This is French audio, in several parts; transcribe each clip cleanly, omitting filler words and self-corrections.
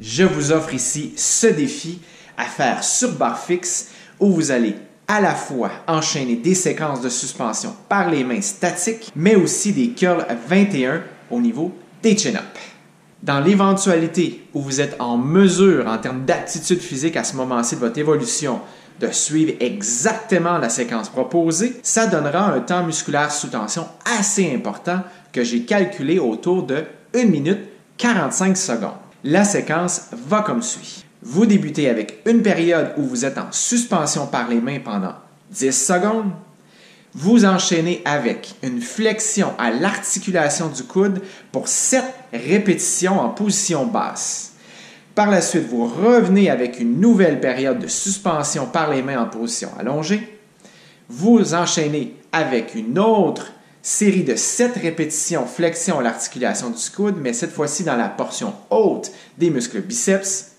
Je vous offre ici ce défi à faire sur barre fixe où vous allez à la fois enchaîner des séquences de suspension par les mains statiques, mais aussi des curls 21 au niveau des chin-ups. Dans l'éventualité où vous êtes en mesure, en termes d'aptitude physique à ce moment-ci de votre évolution, de suivre exactement la séquence proposée, ça donnera un temps musculaire sous tension assez important que j'ai calculé autour de 1 minute 45 secondes. La séquence va comme suit. Vous débutez avec une période où vous êtes en suspension par les mains pendant 10 secondes. Vous enchaînez avec une flexion à l'articulation du coude pour 7 répétitions en position basse. Par la suite, vous revenez avec une nouvelle période de suspension par les mains en position allongée. Vous enchaînez avec une autre série de 7 répétitions flexion à l'articulation du coude, mais cette fois-ci dans la portion haute des muscles biceps.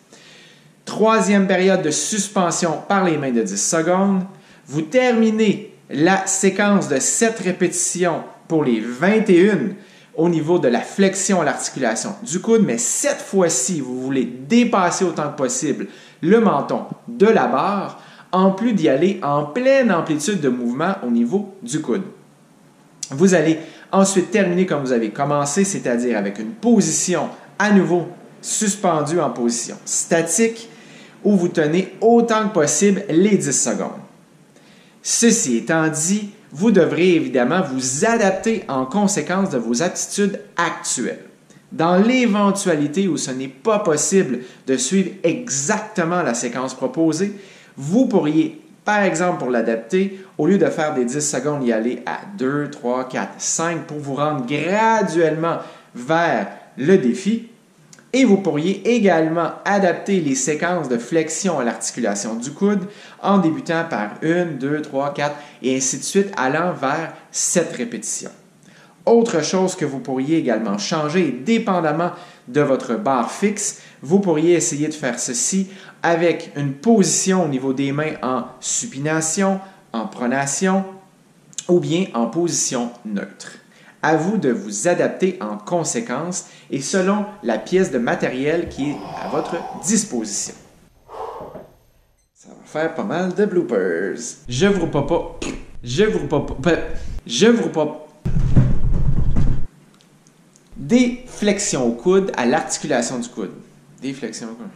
Troisième période de suspension par les mains de 10 secondes. Vous terminez la séquence de 7 répétitions pour les 21 au niveau de la flexion à l'articulation du coude, mais cette fois-ci, vous voulez dépasser autant que possible le menton de la barre, en plus d'y aller en pleine amplitude de mouvement au niveau du coude. Vous allez ensuite terminer comme vous avez commencé, c'est-à-dire avec une position à nouveau suspendue en position statique, où vous tenez autant que possible les 10 secondes. Ceci étant dit, vous devrez évidemment vous adapter en conséquence de vos aptitudes actuelles. Dans l'éventualité où ce n'est pas possible de suivre exactement la séquence proposée, vous pourriez, par exemple pour l'adapter, au lieu de faire des 10 secondes, y aller à 2, 3, 4, 5 pour vous rendre graduellement vers le défi. Et vous pourriez également adapter les séquences de flexion à l'articulation du coude en débutant par 1, 2, 3, 4 et ainsi de suite allant vers 7 répétitions. Autre chose que vous pourriez également changer, dépendamment de votre barre fixe, vous pourriez essayer de faire ceci avec une position au niveau des mains en supination, en pronation ou bien en position neutre. À vous de vous adapter en conséquence et selon la pièce de matériel qui est à votre disposition. Ça va faire pas mal de bloopers. Je vous propose des flexions au coude à l'articulation du coude. Des flexions au coude.